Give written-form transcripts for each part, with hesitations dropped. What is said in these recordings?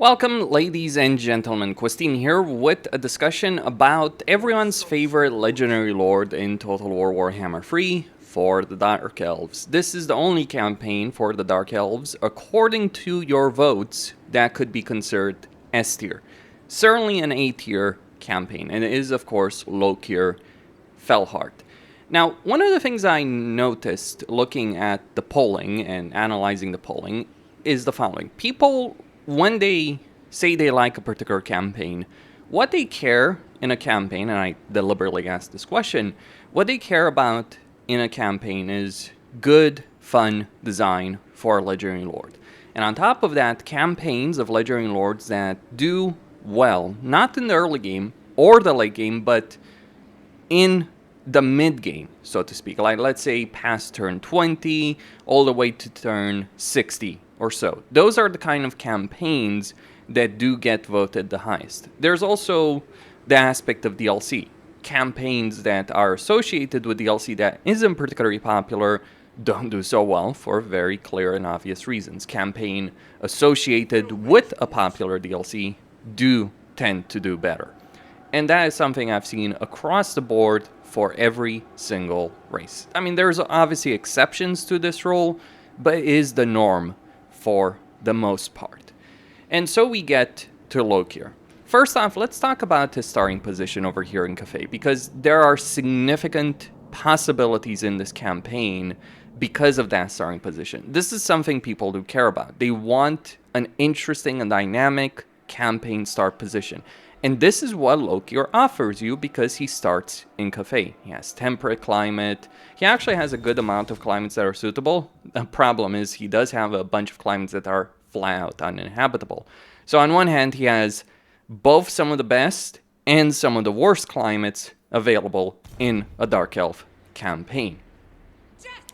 Welcome, ladies and gentlemen. Questin here with a discussion about everyone's favorite legendary lord in Total War Warhammer 3 for the Dark Elves. This is the only campaign for the Dark Elves, according to your votes, that could be considered S tier. Certainly an A tier campaign, and it is, of course, Lokhir Fellheart. Now, one of the things I noticed looking at the polling and analyzing the polling is the following. People, when they say they like a particular campaign, what they care in a campaign, and I deliberately asked this question, what they care about in a campaign is good, fun design for a legendary lord. And on top of that, campaigns of legendary lords that do well, not in the early game or the late game, but in the mid game, so to speak. Like, let's say past turn 20 all the way to turn 60 or so. Those are the kind of campaigns that do get voted the highest. There's also the aspect of DLC. Campaigns that are associated with DLC that isn't particularly popular don't do so well for very clear and obvious reasons. Campaign associated with a popular DLC do tend to do better. And that is something I've seen across the board for every single race. I mean, there's obviously exceptions to this rule, but it is the norm for the most part. And so we get to Lokhir. First off, let's talk about his starting position over here in Cathay, because there are significant possibilities in this campaign because of that starting position. This is something people do care about. They want an interesting and dynamic campaign start position. And this is what Lokhir offers you because he starts in Cathay. He has temperate climate. He actually has a good amount of climates that are suitable. The problem is he does have a bunch of climates that are flat out uninhabitable. So on one hand, he has both some of the best and some of the worst climates available in a Dark Elf campaign.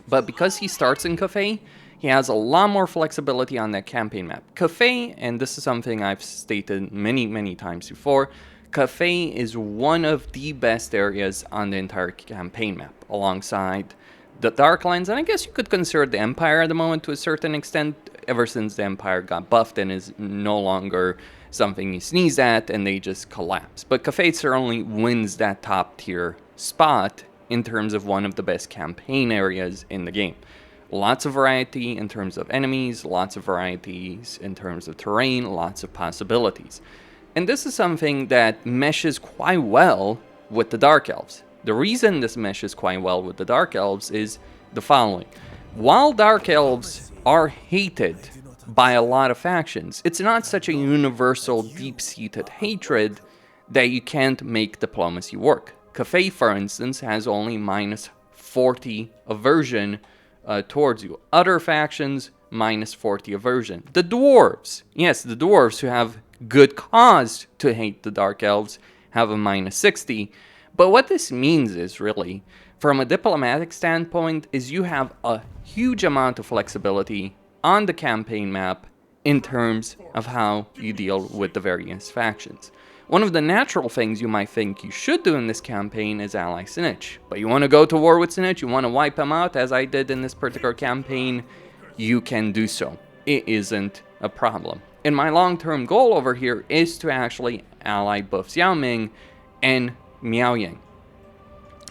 But because he starts in Cathay, he has a lot more flexibility on that campaign map. Cathay, and this is something I've stated many times before, Cathay is one of the best areas on the entire campaign map, alongside the Darklands, and I guess you could consider the Empire at the moment to a certain extent, ever since the Empire got buffed and is no longer something you sneeze at and they just collapse. But Cathay certainly wins that top tier spot in terms of one of the best campaign areas in the game. Lots of variety in terms of enemies, lots of varieties in terms of terrain, lots of possibilities. And this is something that meshes quite well with the Dark Elves. The reason this meshes quite well with the Dark Elves is the following. While Dark Elves are hated by a lot of factions, it's not such a universal, deep-seated hatred that you can't make diplomacy work. Cathay, for instance, has only minus 40 aversion towards you. Other factions, minus 40 aversion. The dwarves, yes, the dwarves who have good cause to hate the Dark Elves have a minus 60. But what this means is really, from a diplomatic standpoint, is you have a huge amount of flexibility on the campaign map in terms of how you deal with the various factions. One of the natural things you might think you should do in this campaign is ally Sinnelleos. But you want to go to war with Sinnelleos, you want to wipe him out, as I did in this particular campaign, you can do so. It isn't a problem. And my long-term goal over here is to actually ally both Xiaoming and Miaoying,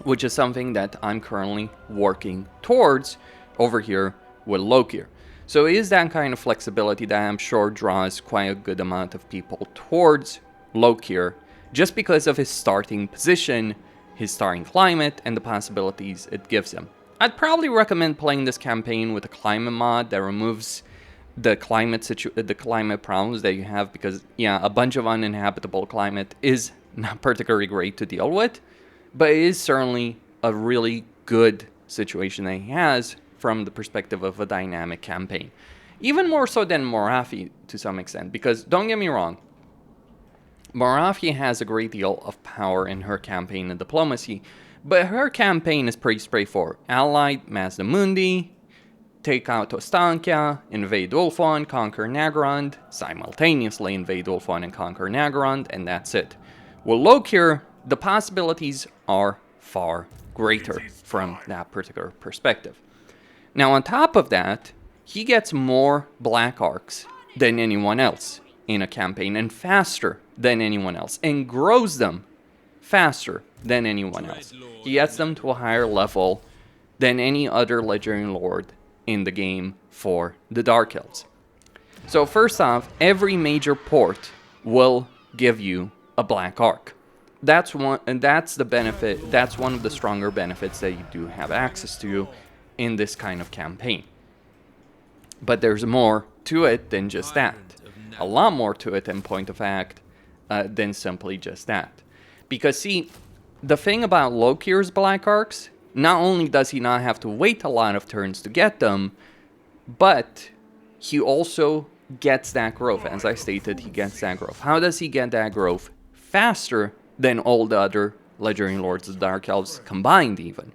which is something that I'm currently working towards over here with Lokhir. So it is that kind of flexibility that I'm sure draws quite a good amount of people towards Lokhir, just because of his starting position, his starting climate, and the possibilities it gives him. I'd probably recommend playing this campaign with a climate mod that removes the climate problems that you have, because yeah, a bunch of uninhabitable climate is not particularly great to deal with, but it is certainly a really good situation that he has from the perspective of a dynamic campaign. Even more so than Morathi to some extent, because don't get me wrong, Morathi has a great deal of power in her campaign and diplomacy, but her campaign is pretty straightforward. Ally Mazdamundi, take out Ostankia, invade Ulthuan, conquer Nagrand, simultaneously invade Ulthuan and conquer Nagrand, and that's it. With Lokhir, the possibilities are far greater from that particular perspective. Now on top of that, he gets more black arcs than anyone else. in a campaign and faster than anyone else, and grows them faster than anyone else. He gets them to a higher level than any other Legendary Lord in the game for the Dark Elves. So first off, every major port will give you a Black Arc. That's the benefit. That's one of the stronger benefits that you do have access to in this kind of campaign. But there's more to it than just that. A lot more to it, in point of fact, than simply just that. Because see, the thing about Lokhir's Black Arcs, not only does he not have to wait a lot of turns to get them, but he also gets that growth. As I stated, he gets that growth. How does he get that growth? Faster than all the other Legendary Lords of the Dark Elves combined even.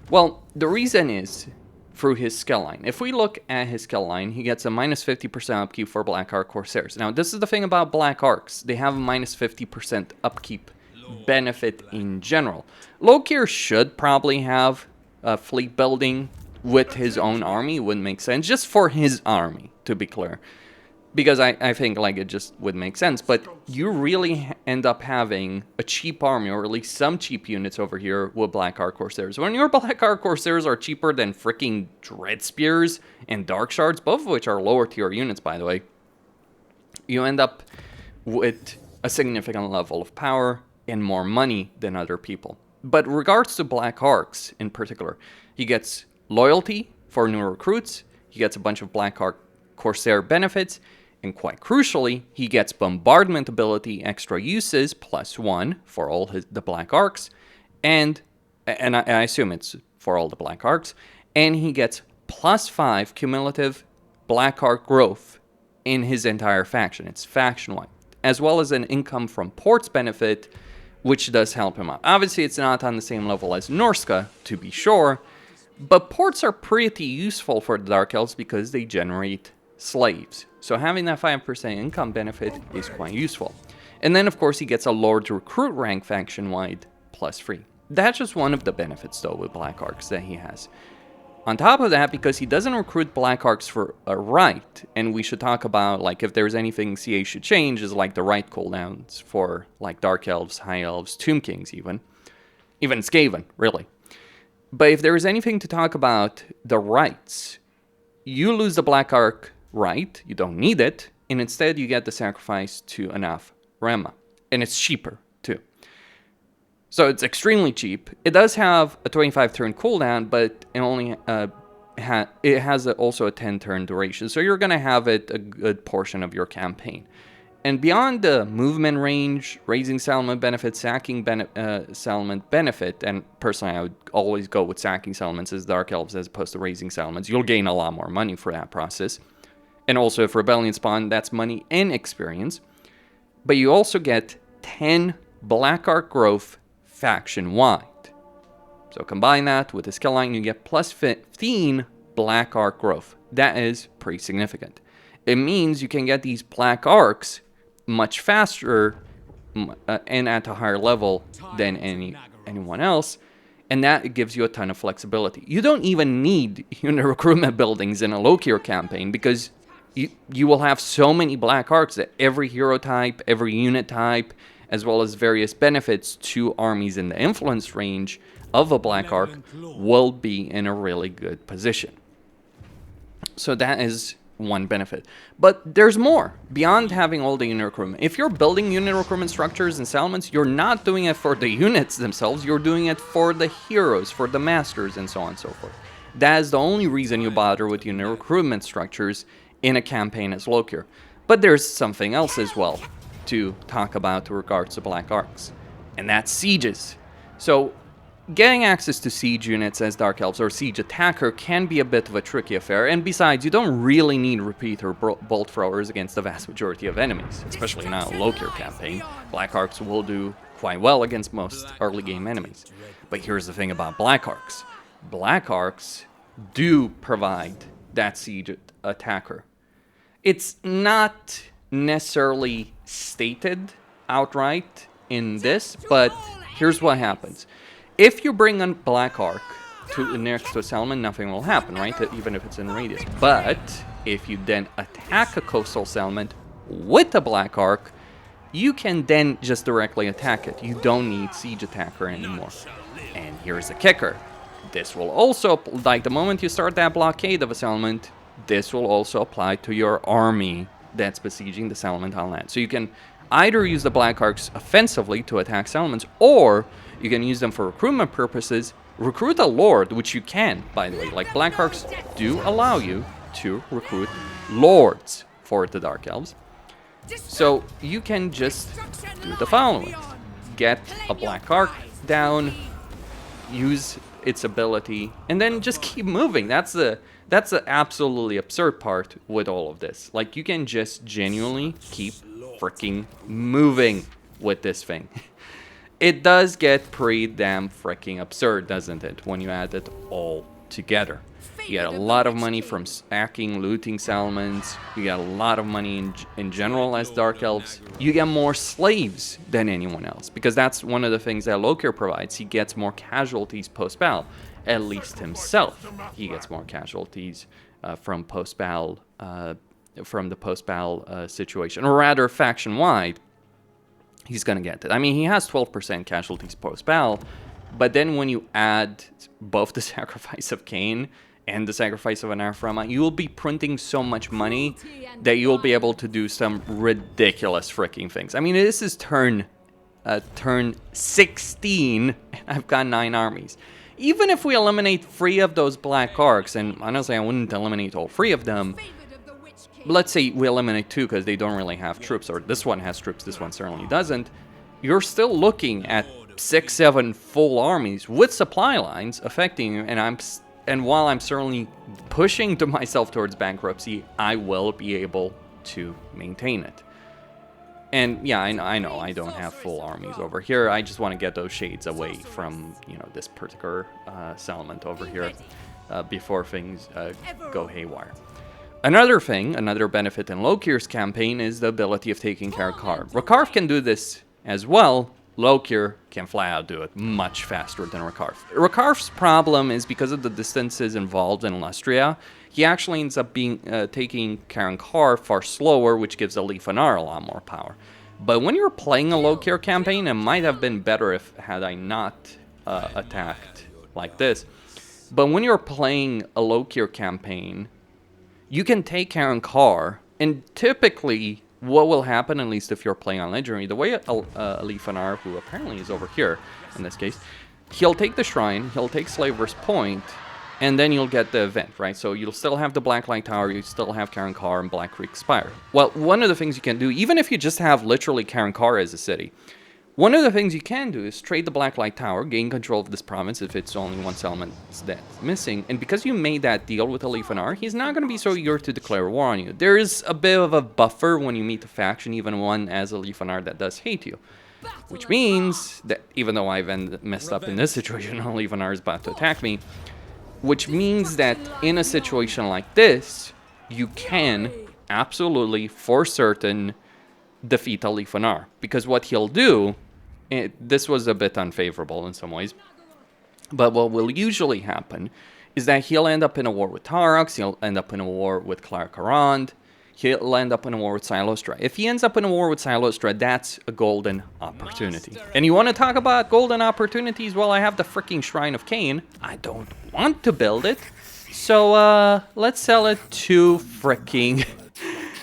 Well, the reason is through his skill line. If we look at his skill line, he gets a minus 50% upkeep for Black Arc Corsairs. Now, this is the thing about Black Arcs. They have a minus 50% upkeep benefit in general. Lokhir should probably have a fleet building with his own army. Wouldn't make sense. Just for his army, to be clear. Because I think like it just would make sense. But you really end up having a cheap army, or at least some cheap units over here with Black Arc Corsairs. When your Black Arc Corsairs are cheaper than freaking Dread Spears and Dark Shards, both of which are lower tier units, by the way, you end up with a significant level of power and more money than other people. But regards to Black Arcs in particular, he gets loyalty for new recruits, he gets a bunch of Black Arc Corsair benefits, and quite crucially, he gets bombardment ability extra uses +1 for all the Black Arcs, and I assume it's for all the Black Arcs, and he gets +5 cumulative Black Arc growth in his entire faction. It's faction-wide, as well as an income from ports benefit, which does help him out. Obviously, it's not on the same level as Norska, to be sure, but ports are pretty useful for the Dark Elves because they generate slaves. So having that 5% income benefit is quite useful. And then, of course, he gets a Lord's Recruit rank faction-wide +3. That's just one of the benefits, though, with Black Arcs that he has. On top of that, because he doesn't recruit Black Arcs for a rite, and we should talk about, like, if there's anything CA should change, is, like, the rite cooldowns for, like, Dark Elves, High Elves, Tomb Kings, even Skaven, really. But if there is anything to talk about the rites, you lose the Black Arc rite, you don't need it, and instead you get the sacrifice to enough Rema. And it's cheaper, too. So it's extremely cheap. It does have a 25 turn cooldown, but it only it has also a 10 turn duration. So you're going to have it a good portion of your campaign. And beyond the movement range, raising settlement benefit, sacking settlement benefit, and personally I would always go with sacking settlements as Dark Elves as opposed to raising settlements. You'll gain a lot more money for that process. And also if Rebellion spawn, that's money and experience. But you also get 10 Black Arc growth faction-wide. So combine that with the skill line, you get +15 Black Arc growth. That is pretty significant. It means you can get these Black Arcs much faster and at a higher level than anyone else. And that gives you a ton of flexibility. You don't even need unit recruitment buildings in a Lokhir campaign because you will have so many Black Arcs that every hero type, every unit type, as well as various benefits to armies in the influence range of a Black Arc will be in a really good position. So that is one benefit. But there's more beyond having all the unit recruitment. If you're building unit recruitment structures and settlements, you're not doing it for the units themselves, you're doing it for the heroes, for the masters, and so on and so forth. That is the only reason you bother with unit recruitment structures in a campaign as Lokhir. But there's something else as well to talk about with regards to Black Arcs, and that's sieges. So getting access to siege units as Dark Elves or siege attacker can be a bit of a tricky affair, and besides, you don't really need repeater bolt throwers against the vast majority of enemies, especially now a Lokhir campaign. Black Arcs will do quite well against most early game enemies. But here's the thing about Black Arcs. Black Arcs do provide that siege attacker. It's not necessarily stated outright in this, but here's what happens. If you bring a Black Arc next to a settlement, nothing will happen, right? Even if it's in radius. But if you then attack a coastal settlement with a Black Arc, you can then just directly attack it. You don't need Siege Attacker anymore. And here's the kicker. This will also, like the moment you start that blockade of a settlement, this will also apply to your army that's besieging the settlement on land. So you can either use the Black Arcs offensively to attack settlements, or you can use them for recruitment purposes. Recruit a Lord, which you can, by the way. Like, Black Arcs do allow you to recruit Lords for the Dark Elves. So you can just do the following. Get a Black Arc down, use its ability, and then just keep moving. That's the absolutely absurd part with all of this. Like, you can just genuinely keep freaking moving with this thing. It does get pretty damn freaking absurd, doesn't it, when you add it all together. You get a lot of money from sacking, looting settlements. You get a lot of money in general as Dark Elves. You get more slaves than anyone else, because that's one of the things that Lokhir provides. He gets more casualties post-battle. At least himself, he gets more casualties from post-battle, from the post-battle situation, or rather faction-wide. He's gonna get it. I mean, he has 12% casualties post-battle, but then when you add both the sacrifice of Cain and the sacrifice of an Araframa, you will be printing so much money that you will be able to do some ridiculous freaking things. I mean, this is turn 16, and I've got 9 armies. Even if we eliminate 3 of those Black Arcs, and honestly, I wouldn't eliminate all 3 of them. Let's say we eliminate 2 because they don't really have troops, or this one has troops, this one certainly doesn't. You're still looking at 6-7 full armies with supply lines affecting you, and while I'm certainly pushing to myself towards bankruptcy, I will be able to maintain it. And yeah, I know I don't have full armies over here. I just want to get those shades away from, you know, this particular settlement over here before things go haywire. Another thing, another benefit in Lokhir's campaign is the ability of taking Karakar. Rakarth can do this as well. Lokhir can flat out do it much faster than Rakarth. Rakarth's problem is because of the distances involved in Lustria, he actually ends up taking Karakar far slower, which gives Alifanar a lot more power. But when you're playing a Lokhir campaign, it might have been better had I not attacked like this. But when you're playing a Lokhir campaign, you can take Karakar, and typically what will happen, at least if you're playing on Legendary, the way Alifanar, who apparently is over here in this case, he'll take the Shrine, he'll take Slaver's Point, and then you'll get the event, right? So you'll still have the Black Light Tower, you still have Karakar and Black Creek Spire. Well, one of the things you can do, even if you just have literally Karakar as a city, one of the things you can do is trade the Black Light Tower, gain control of this province if it's only one settlement that's missing, and because you made that deal with Alifanar, he's not going to be so eager to declare war on you. There is a bit of a buffer when you meet a faction, even one as Alifanar, that does hate you. Which means that, even though I've messed up in this situation, Alifanar is about to attack me, which means that in a situation like this, you can absolutely, for certain, defeat Alifanar. Because what he'll do, this was a bit unfavorable in some ways, but what will usually happen is that he'll end up in a war with Tarax, he'll end up in a war with Clarkarand, he'll end up in a war with Silostra. If he ends up in a war with Silostra, that's a golden opportunity. And you want to talk about golden opportunities? Well, I have the freaking Shrine of Cain. I don't want to build it, so let's sell it to freaking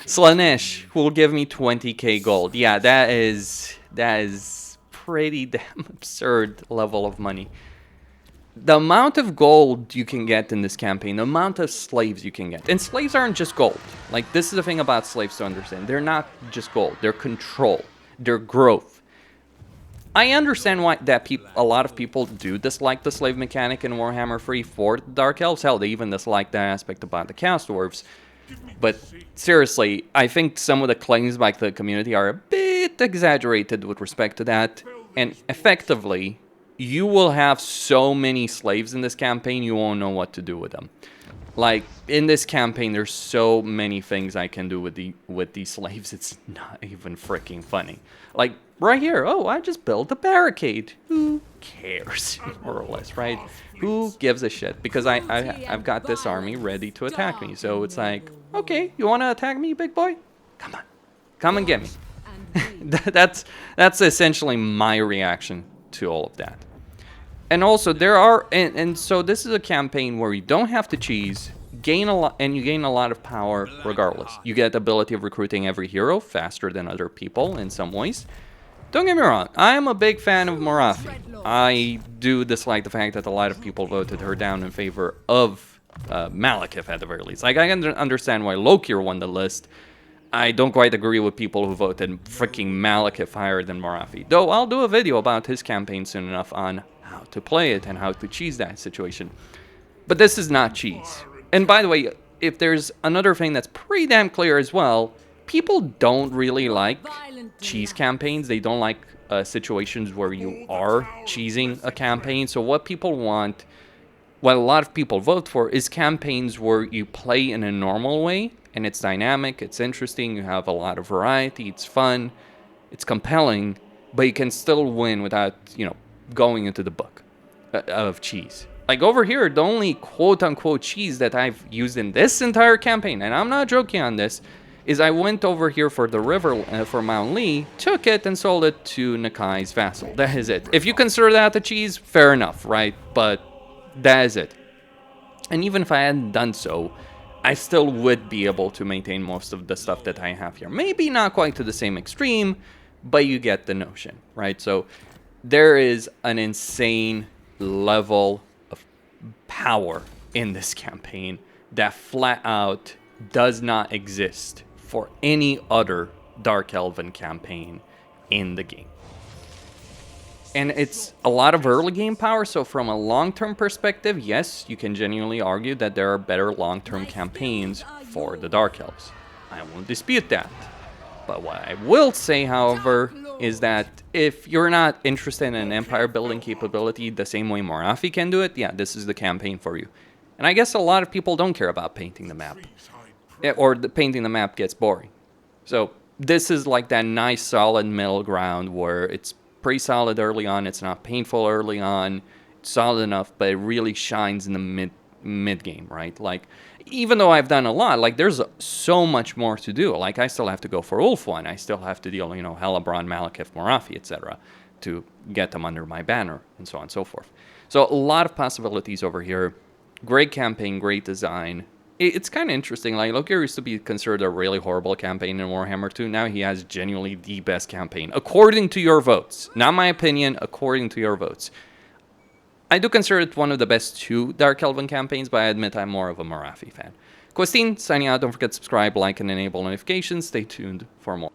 Slaanesh, who will give me 20k gold. Yeah, that is pretty damn absurd level of money. The amount of gold you can get in this campaign, the amount of slaves you can get. And slaves aren't just gold. Like, this is the thing about slaves to understand. They're not just gold. They're control. They're growth. I understand why a lot of people do dislike the slave mechanic in Warhammer 3 for Dark Elves. Hell, they even dislike that aspect about the Chaos Dwarves. But seriously, I think some of the claims by the community are a bit exaggerated with respect to that. And effectively, you will have so many slaves in this campaign, you won't know what to do with them. Like, in this campaign, there's so many things I can do with these slaves, it's not even freaking funny. Like, right here, oh, I just built a barricade. Who cares, more or less, right? Who gives a shit? Because I've got this army ready to attack me, so it's like, okay, you want to attack me, big boy? Come Come and get me. that's essentially my reaction to all of that. And also there are, and so this is a campaign where you don't have to cheese, gain a lot, and you gain a lot of power regardless. You get the ability of recruiting every hero faster than other people in some ways. Don't get me wrong, I am a big fan of Morathi. I do dislike the fact that a lot of people voted her down in favor of Malekith at the very least. Like, I can understand why Lokhir won the list. I don't quite agree with people who voted freaking Malekith higher than Morathi. Though I'll do a video about his campaign soon enough on how to play it and how to cheese that situation. But this is not cheese. And by the way, if there's another thing that's pretty damn clear as well, people don't really like cheese campaigns. They don't like situations where you are cheesing a campaign. So what people want, what a lot of people vote for, is campaigns where you play in a normal way and it's dynamic, it's interesting, you have a lot of variety, it's fun, it's compelling, but you can still win without, you know, going into the book of cheese. Like over here, the only quote-unquote cheese that I've used in this entire campaign, and I'm not joking on this, is I went over here for the river, for Mount Lee, took it and sold it to Nakai's vassal. That is it. If you consider that a cheese, fair enough, right? But that is it. And even if I hadn't done so, I still would be able to maintain most of the stuff that I have here. Maybe not quite to the same extreme, but you get the notion, right? So there is an insane level of power in this campaign that flat out does not exist for any other Dark Elven campaign in the game. And it's a lot of early game power, so from a long-term perspective, yes, you can genuinely argue that there are better long-term campaigns for the Dark Elves. I won't dispute that. But what I will say, however, is that if you're not interested in an empire building capability the same way Morathi can do it, yeah, this is the campaign for you. And I guess a lot of people don't care about painting the map. Or painting the map gets boring. So this is like that nice solid middle ground where it's pretty solid early on, it's not painful early on, it's solid enough, but it really shines in the mid game, right? Like, even though I've done a lot, like, there's so much more to do. Like, I still have to go for Ulfwine, I still have to deal, you know, Helebron, Malekith, Morathi, etc. to get them under my banner, and so on and so forth. So a lot of possibilities over here. Great campaign, great design. It's kind of interesting. Like, Lokhir used to be considered a really horrible campaign in Warhammer 2. Now he has genuinely the best campaign, according to your votes. Not my opinion, according to your votes. I do consider it one of the best 2 Dark Elven campaigns, but I admit I'm more of a Morathi fan. Questin, signing out. Don't forget to subscribe, like, and enable notifications. Stay tuned for more.